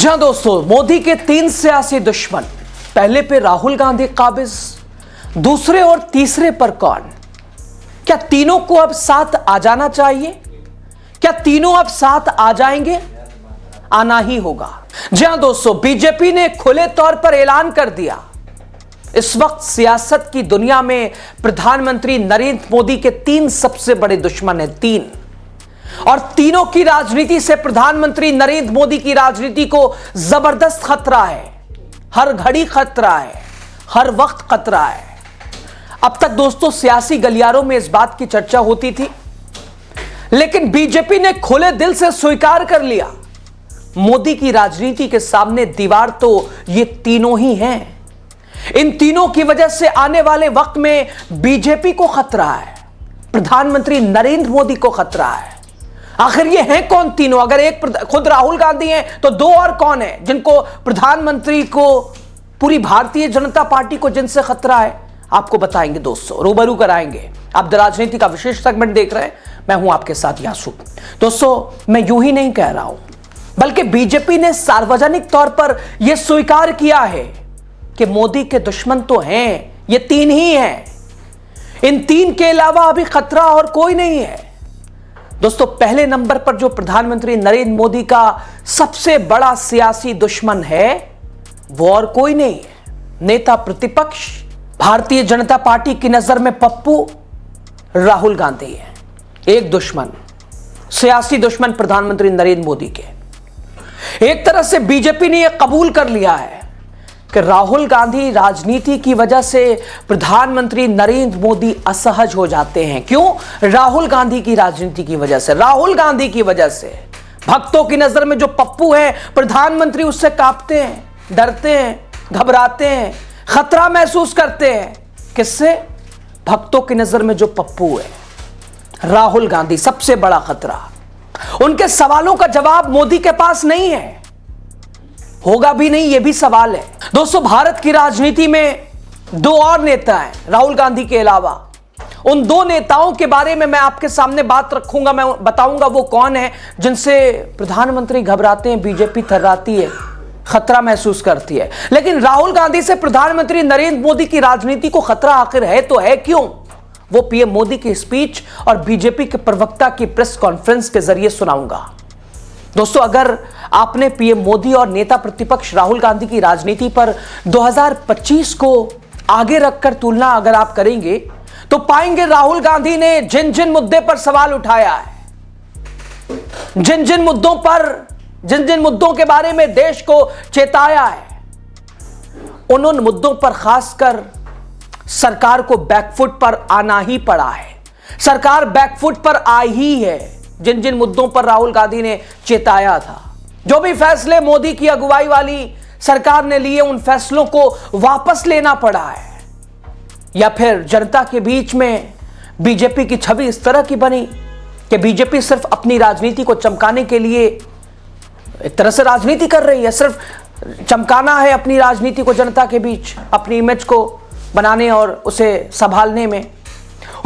हां दोस्तों, मोदी के 3 सियासी दुश्मन, पहले पे राहुल गांधी काबिज, दूसरे और तीसरे पर कौन? क्या तीनों को अब साथ आ जाना चाहिए? क्या तीनों अब साथ आ जाएंगे? आना ही होगा। जी हां दोस्तों, बीजेपी ने खुले तौर पर ऐलान कर दिया, इस वक्त सियासत की दुनिया में प्रधानमंत्री नरेंद्र मोदी के 3 सबसे बड़े दुश्मन हैं, 3, और तीनों की राजनीति से प्रधानमंत्री नरेंद्र मोदी की राजनीति को जबरदस्त खतरा है। हर घड़ी खतरा है, हर वक्त खतरा है। अब तक दोस्तों सियासी गलियारों में इस बात की चर्चा होती थी, लेकिन बीजेपी ने खुले दिल से स्वीकार कर लिया, मोदी की राजनीति के सामने दीवार तो ये तीनों ही हैं। इन तीनों की वजह से आने वाले वक्त में बीजेपी को खतरा है, प्रधानमंत्री नरेंद्र मोदी को खतरा है। आखिर ये हैं कौन तीनों? अगर एक खुद राहुल गांधी हैं तो 2 और कौन है जिनको प्रधानमंत्री को, पूरी भारतीय जनता पार्टी को जिनसे खतरा है? आपको बताएंगे दोस्तों, रूबरू कराएंगे। आप द राजनीति का विशेष सेगमेंट देख रहे हैं, मैं हूं आपके साथ यासू। दोस्तों मैं यूं ही नहीं कह रहा हूं, बल्कि बीजेपी ने सार्वजनिक तौर पर यह स्वीकार किया है कि मोदी के दुश्मन तो हैं, ये 3 ही हैं। इन 3 के अलावा अभी खतरा और कोई नहीं है। दोस्तों पहले नंबर पर जो प्रधानमंत्री नरेंद्र मोदी का सबसे बड़ा सियासी दुश्मन है वो और कोई नहीं है, नेता प्रतिपक्ष भारतीय जनता पार्टी की नजर में पप्पू राहुल गांधी है। एक दुश्मन, सियासी दुश्मन प्रधानमंत्री नरेंद्र मोदी के। एक तरह से बीजेपी ने यह कबूल कर लिया है कि राहुल गांधी राजनीति की वजह से प्रधानमंत्री नरेंद्र मोदी असहज हो जाते हैं। क्यों? राहुल गांधी की राजनीति की वजह से, राहुल गांधी की वजह से। भक्तों की नजर में जो पप्पू है, प्रधानमंत्री उससे कांपते हैं, डरते हैं, घबराते हैं, खतरा महसूस करते हैं। किससे? भक्तों की नजर में जो पप्पू है, राहुल गांधी, सबसे बड़ा खतरा। उनके सवालों का जवाब मोदी के पास नहीं है, होगा भी नहीं, यह भी सवाल है। दोस्तों भारत की राजनीति में 2 और नेता हैं राहुल गांधी के अलावा। उन 2 नेताओं के बारे में मैं आपके सामने बात रखूंगा, मैं बताऊंगा वो कौन है जिनसे प्रधानमंत्री घबराते हैं, बीजेपी थर्राती है, खतरा महसूस करती है। लेकिन राहुल गांधी से प्रधानमंत्री नरेंद्र मोदी की राजनीति को खतरा आखिर है तो है क्यों? वो पीएम मोदी की स्पीच और बीजेपी के प्रवक्ता की प्रेस कॉन्फ्रेंस के जरिए सुनाऊंगा। दोस्तों अगर आपने पीएम मोदी और नेता प्रतिपक्ष राहुल गांधी की राजनीति पर 2025 को आगे रखकर तुलना अगर आप करेंगे तो पाएंगे राहुल गांधी ने जिन जिन मुद्दे पर सवाल उठाया है, जिन जिन मुद्दों के बारे में देश को चेताया है, उन मुद्दों पर खासकर सरकार को बैकफुट पर आना ही पड़ा है। सरकार बैकफुट पर आई ही है जिन जिन मुद्दों पर राहुल गांधी ने चेताया था। जो भी फैसले मोदी की अगुवाई वाली सरकार ने लिए, उन फैसलों को वापस लेना पड़ा है। या फिर जनता के बीच में बीजेपी की छवि इस तरह की बनी कि बीजेपी सिर्फ अपनी राजनीति को चमकाने के लिए एक तरह से राजनीति कर रही है, सिर्फ चमकाना है अपनी राजनीति को जनता के बीच, अपनी इमेज को बनाने और उसे संभालने में।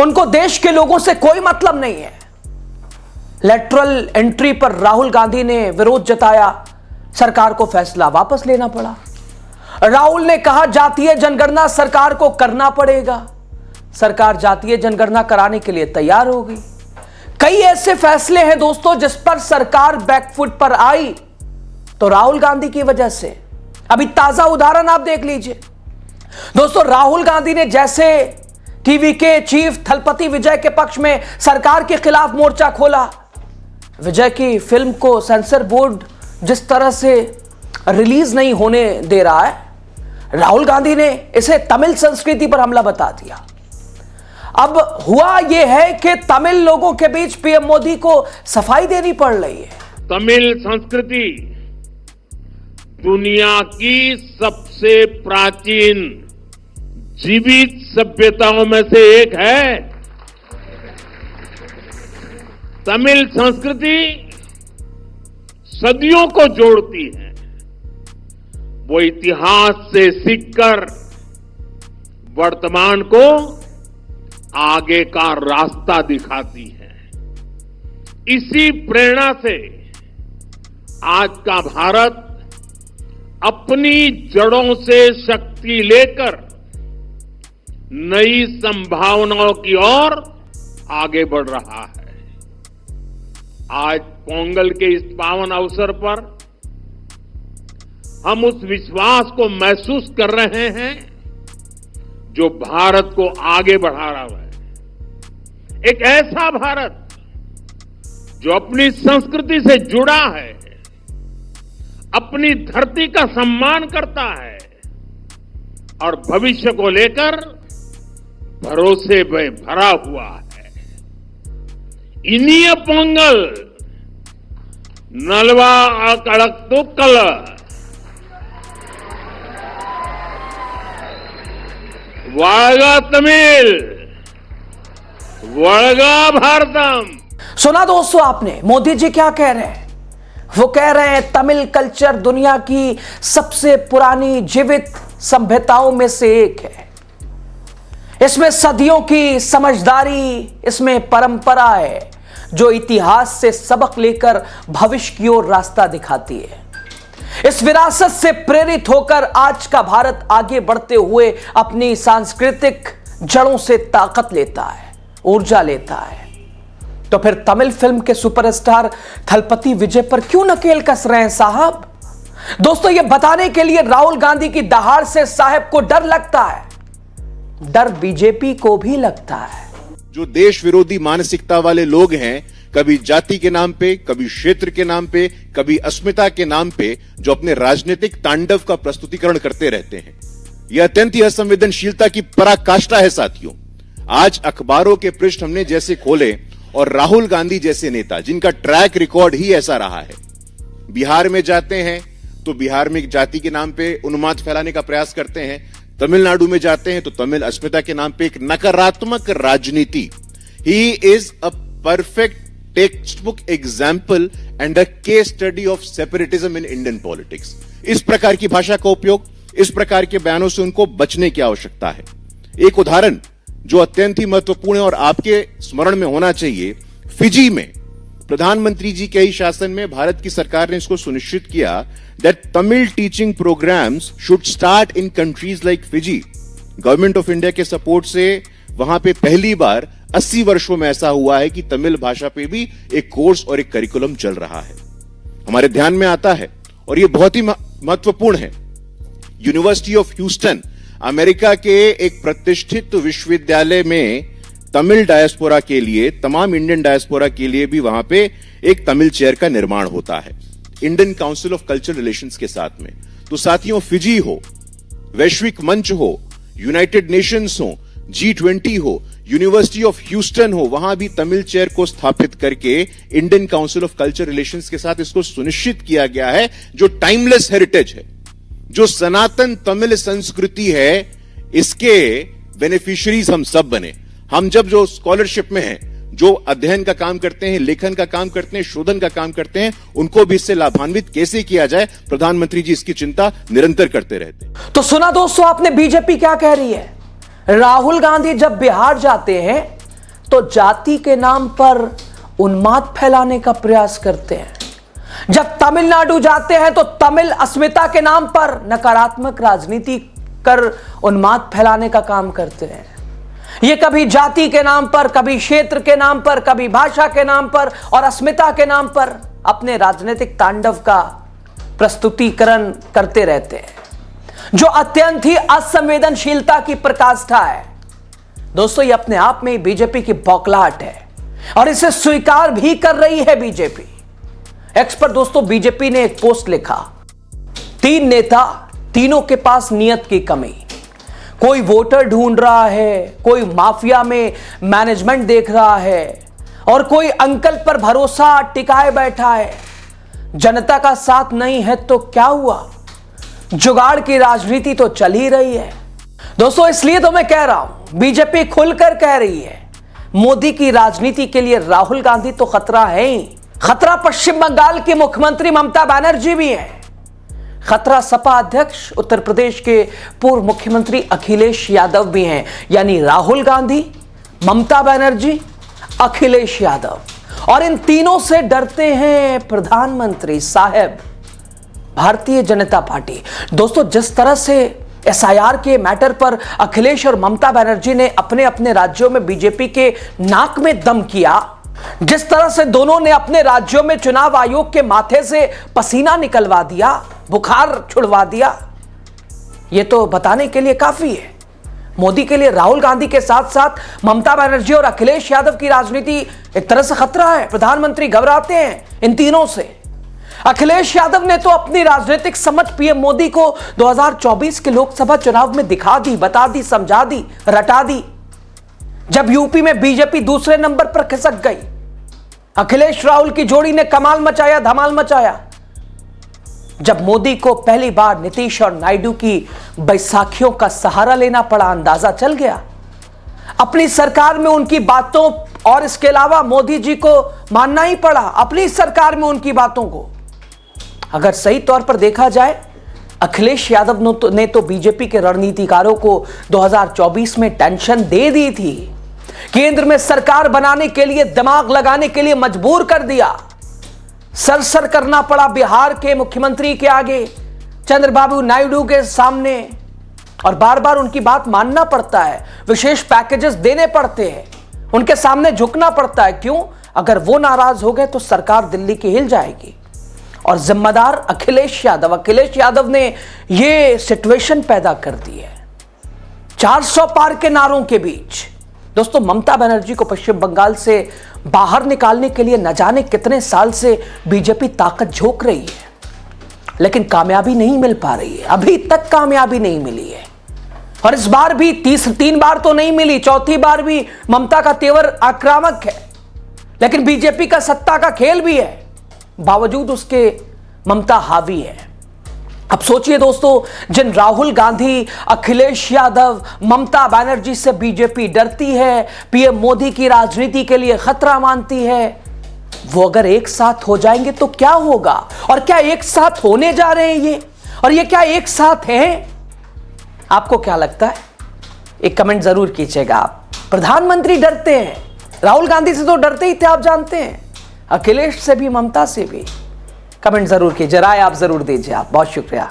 उनको देश के लोगों से कोई मतलब नहीं है। लेटरल एंट्री पर राहुल गांधी ने विरोध जताया, सरकार को फैसला वापस लेना पड़ा। राहुल ने कहा जातीय जनगणना सरकार को करना पड़ेगा, सरकार जातीय जनगणना कराने के लिए तैयार हो गई। कई ऐसे फैसले हैं दोस्तों जिस पर सरकार बैकफुट पर आई तो राहुल गांधी की वजह से। अभी ताजा उदाहरण आप देख लीजिए दोस्तों, राहुल गांधी ने जैसे टीवी के चीफ थलपति विजय के पक्ष में सरकार के खिलाफ मोर्चा खोला, विजय की फिल्म को सेंसर बोर्ड जिस तरह से रिलीज नहीं होने दे रहा है, राहुल गांधी ने इसे तमिल संस्कृति पर हमला बता दिया। अब हुआ यह है कि तमिल लोगों के बीच पीएम मोदी को सफाई देनी पड़ रही है। तमिल संस्कृति दुनिया की सबसे प्राचीन जीवित सभ्यताओं में से एक है। तमिल संस्कृति सदियों को जोड़ती है। वो इतिहास से सीखकर वर्तमान को आगे का रास्ता दिखाती है। इसी प्रेरणा से आज का भारत अपनी जड़ों से शक्ति लेकर नई संभावनाओं की ओर आगे बढ़ रहा है। आज पोंगल के इस पावन अवसर पर हम उस विश्वास को महसूस कर रहे हैं जो भारत को आगे बढ़ा रहा है। एक ऐसा भारत जो अपनी संस्कृति से जुड़ा है, अपनी धरती का सम्मान करता है और भविष्य को लेकर भरोसे में भरा हुआ है। इनिय पोंगल नलवा अकड़क्तुक्कल वागा तमिल वड़गा भारतम। सुना दोस्तों आपने मोदी जी क्या कह रहे हैं? वो कह रहे हैं तमिल कल्चर दुनिया की सबसे पुरानी जीवित सभ्यताओं में से एक है। इसमें सदियों की समझदारी, इसमें परंपरा है जो इतिहास से सबक लेकर भविष्य की ओर रास्ता दिखाती है। इस विरासत से प्रेरित होकर आज का भारत आगे बढ़ते हुए अपनी सांस्कृतिक जड़ों से ताकत लेता है, ऊर्जा लेता है। तो फिर तमिल फिल्म के सुपरस्टार थलपति विजय पर क्यों नकेल कस रहे हैं साहब? दोस्तों ये बताने के लिए राहुल गांधी की दहाड़ से साहब को डर लगता है, डर बीजेपी को भी लगता है। जो देश विरोधी मानसिकता वाले लोग हैं, कभी जाति के नाम पे, कभी क्षेत्र के नाम पे, कभी अस्मिता के नाम पे, जो अपने राजनीतिक तांडव का प्रस्तुतिकरण करते रहते हैं, यह अत्यंत ही असंवेदनशीलता की पराकाष्ठा है साथियों। आज अखबारों के पृष्ठ हमने जैसे खोले और राहुल गांधी जैसे नेता जिनका ट्रैक रिकॉर्ड ही ऐसा रहा है, बिहार में जाते हैं तो बिहार में जाति के नाम पे उन्माद फैलाने का प्रयास करते हैं, तमिलनाडु में जाते हैं तो तमिल अस्मिता के नाम पे एक नकारात्मक राजनीति। He is a perfect text book example and a case study of separatism in Indian politics. इस प्रकार की भाषा का उपयोग, इस प्रकार के बयानों से उनको बचने की आवश्यकता है। एक उदाहरण जो अत्यंत ही महत्वपूर्ण है और आपके स्मरण में होना चाहिए, फिजी में प्रधानमंत्री जी के ही शासन में भारत की सरकार ने इसको सुनिश्चित किया that Tamil teaching programs should start in countries like Fiji. Government of India के सपोर्ट से वहां पे पहली बार 80 वर्षों में ऐसा हुआ है कि तमिल भाषा पे भी एक कोर्स और एक करिकुलम चल रहा है। हमारे ध्यान में आता है और यह बहुत ही महत्वपूर्ण है, यूनिवर्सिटी ऑफ ह्यूस्टन अमेरिका के एक प्रतिष्ठित विश्वविद्यालय में तमिल डायस्पोरा के लिए, तमाम इंडियन डायस्पोरा के लिए भी वहां पे एक तमिल चेयर का निर्माण होता है Indian council of cultural relations के साथ में। तो साथियों, फिजी हो, वैश्विक मंच हो, यूनाइटेड नेशंस हो, G20 हो, यूनिवर्सिटी ऑफ ह्यूस्टन हो, वहां भी तमिल चेयर को स्थापित करके Indian council of cultural relations के साथ इसको सुनिश्चित किया गया है, जो टाइमलेस हेरिटेज है, जो सनातन तमिल संस्कृति है, इसके बेनिफिशियरीज हम सब बने। हम जब जो स्कॉलरशिप में हैं, जो अध्ययन का काम करते हैं, लेखन का काम करते हैं, शोधन का काम करते हैं, उनको भी इससे लाभान्वित कैसे किया जाए, प्रधानमंत्री जी इसकी चिंता निरंतर करते रहते हैं। तो सुना दोस्तों आपने बीजेपी क्या कह रही है? राहुल गांधी जब बिहार जाते हैं तो जाति के नाम पर उन्माद फैलाने का प्रयास करते हैं, जब तमिलनाडु जाते हैं तो तमिल अस्मिता के नाम पर नकारात्मक राजनीति कर उन्माद फैलाने का काम करते हैं। ये कभी जाति के नाम पर, कभी क्षेत्र के नाम पर, कभी भाषा के नाम पर और अस्मिता के नाम पर अपने राजनीतिक तांडव का प्रस्तुतिकरण करते रहते हैं, जो अत्यंत ही असंवेदनशीलता की प्रकाष्ठा है। दोस्तों ये अपने आप में बीजेपी की बौखलाहट है और इसे स्वीकार भी कर रही है बीजेपी। एक्स पर दोस्तों बीजेपी ने एक पोस्ट लिखा, 3 नेता, तीनों के पास नियत की कमी। कोई वोटर ढूंढ रहा है, कोई माफिया में मैनेजमेंट देख रहा है और कोई अंकल पर भरोसा टिकाए बैठा है। जनता का साथ नहीं है तो क्या हुआ, जुगाड़ की राजनीति तो चल ही रही है। दोस्तों इसलिए तो मैं कह रहा हूं, बीजेपी खुलकर कह रही है, मोदी की राजनीति के लिए राहुल गांधी तो खतरा है ही, खतरा पश्चिम बंगाल की मुख्यमंत्री ममता बनर्जी भी है, खतरा सपा अध्यक्ष उत्तर प्रदेश के पूर्व मुख्यमंत्री अखिलेश यादव भी हैं। यानी राहुल गांधी, ममता बनर्जी, अखिलेश यादव, और इन तीनों से डरते हैं प्रधानमंत्री साहब भारतीय जनता पार्टी। दोस्तों, जिस तरह से एसआईआर के मैटर पर अखिलेश और ममता बनर्जी ने अपने अपने राज्यों में बीजेपी के नाक में दम किया, जिस तरह से दोनों ने अपने राज्यों में चुनाव आयोग के माथे से पसीना निकलवा दिया, बुखार छुड़वा दिया, यह तो बताने के लिए काफी है। मोदी के लिए राहुल गांधी के साथ साथ ममता बनर्जी और अखिलेश यादव की राजनीति एक तरह से खतरा है। प्रधानमंत्री घबराते हैं इन तीनों से। अखिलेश यादव ने तो अपनी राजनीतिक समझ पीएम मोदी को 2024 के लोकसभा चुनाव में दिखा दी, बता दी, समझा दी, रटा दी। जब यूपी में बीजेपी दूसरे नंबर पर खिसक गई, अखिलेश राहुल की जोड़ी ने कमाल मचाया, धमाल मचाया। जब मोदी को पहली बार नीतीश और नायडू की बैसाखियों का सहारा लेना पड़ा, अंदाजा चल गया। अपनी सरकार में उनकी बातों और इसके अलावा मोदी जी को मानना ही पड़ा, अपनी सरकार में उनकी बातों को। अगर सही तौर पर देखा जाए, अखिलेश यादव ने तो बीजेपी के रणनीतिकारों को 2024 में टेंशन दे दी थी, केंद्र में सरकार बनाने के लिए, दिमाग लगाने के लिए मजबूर कर दिया। सर करना पड़ा बिहार के मुख्यमंत्री के आगे, चंद्रबाबू नायडू के सामने, और बार बार उनकी बात मानना पड़ता है, विशेष पैकेजेस देने पड़ते हैं, उनके सामने झुकना पड़ता है। क्यों? अगर वो नाराज हो गए तो सरकार दिल्ली की हिल जाएगी। और जिम्मेदार अखिलेश यादव ने ये सिचुएशन पैदा कर दी है 400 पार के नारों के बीच। दोस्तों, ममता बनर्जी को पश्चिम बंगाल से बाहर निकालने के लिए न जाने कितने साल से बीजेपी ताकत झोंक रही है, लेकिन कामयाबी नहीं मिल पा रही है। अभी तक कामयाबी नहीं मिली है, और इस बार भी 3 बार तो नहीं मिली, चौथी बार भी ममता का तेवर आक्रामक है। लेकिन बीजेपी का सत्ता का खेल भी है, बावजूद उसके ममता हावी है। अब सोचिए दोस्तों, जिन राहुल गांधी, अखिलेश यादव, ममता बनर्जी से बीजेपी डरती है, पीएम मोदी की राजनीति के लिए खतरा मानती है, वो अगर एक साथ हो जाएंगे तो क्या होगा? और क्या एक साथ होने जा रहे हैं ये? और ये क्या एक साथ हैं? आपको क्या लगता है? एक कमेंट जरूर कीजिएगा। आप प्रधानमंत्री डरते हैं, राहुल गांधी से तो डरते ही थे, आप जानते हैं, अखिलेश से भी, ममता से भी। कमेंट जरूर कीजिए, राय आप जरूर दीजिए। आप बहुत शुक्रिया।